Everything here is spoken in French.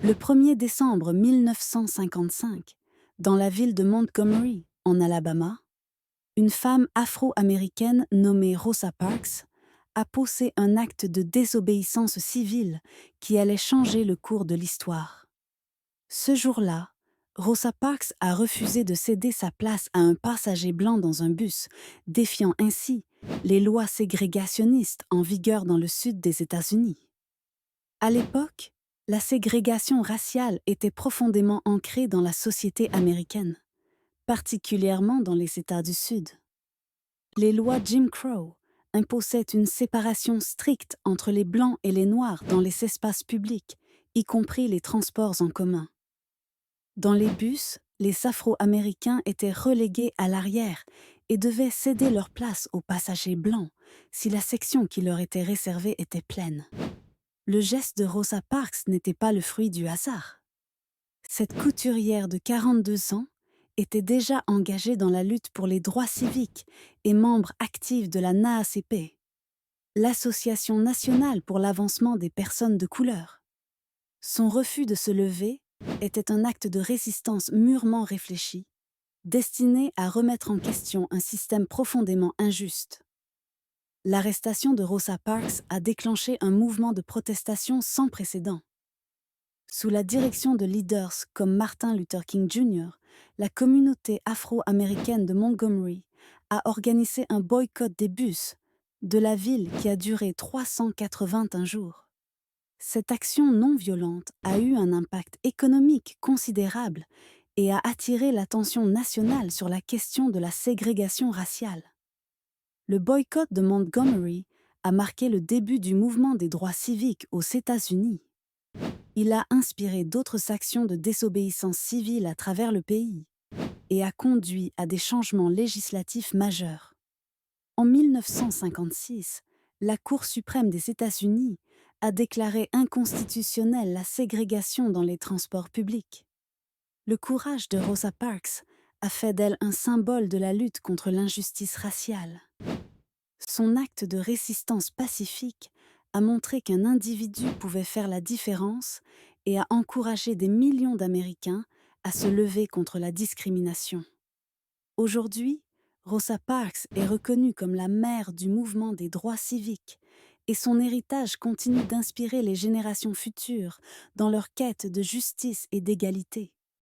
Le 1er décembre 1955, dans la ville de Montgomery, en Alabama, une femme afro-américaine nommée Rosa Parks a posé un acte de désobéissance civile qui allait changer le cours de l'histoire. Ce jour-là, Rosa Parks a refusé de céder sa place à un passager blanc dans un bus, défiant ainsi les lois ségrégationnistes en vigueur dans le sud des États-Unis. À l'époque, la ségrégation raciale était profondément ancrée dans la société américaine, particulièrement dans les États du Sud. Les lois Jim Crow imposaient une séparation stricte entre les Blancs et les Noirs dans les espaces publics, y compris les transports en commun. Dans les bus, les Afro-Américains étaient relégués à l'arrière et devaient céder leur place aux passagers blancs si la section qui leur était réservée était pleine. Le geste de Rosa Parks n'était pas le fruit du hasard. Cette couturière de 42 ans était déjà engagée dans la lutte pour les droits civiques et membre active de la NAACP, l'Association nationale pour l'avancement des personnes de couleur. Son refus de se lever était un acte de résistance mûrement réfléchi, destiné à remettre en question un système profondément injuste. L'arrestation de Rosa Parks a déclenché un mouvement de protestation sans précédent. Sous la direction de leaders comme Martin Luther King Jr., la communauté afro-américaine de Montgomery a organisé un boycott des bus de la ville qui a duré 381 jours. Cette action non violente a eu un impact économique considérable et a attiré l'attention nationale sur la question de la ségrégation raciale. Le boycott de Montgomery a marqué le début du mouvement des droits civiques aux États-Unis. Il a inspiré d'autres actions de désobéissance civile à travers le pays et a conduit à des changements législatifs majeurs. En 1956, la Cour suprême des États-Unis a déclaré inconstitutionnelle la ségrégation dans les transports publics. Le courage de Rosa Parks a fait d'elle un symbole de la lutte contre l'injustice raciale. Son acte de résistance pacifique a montré qu'un individu pouvait faire la différence et a encouragé des millions d'Américains à se lever contre la discrimination. Aujourd'hui, Rosa Parks est reconnue comme la mère du mouvement des droits civiques et son héritage continue d'inspirer les générations futures dans leur quête de justice et d'égalité.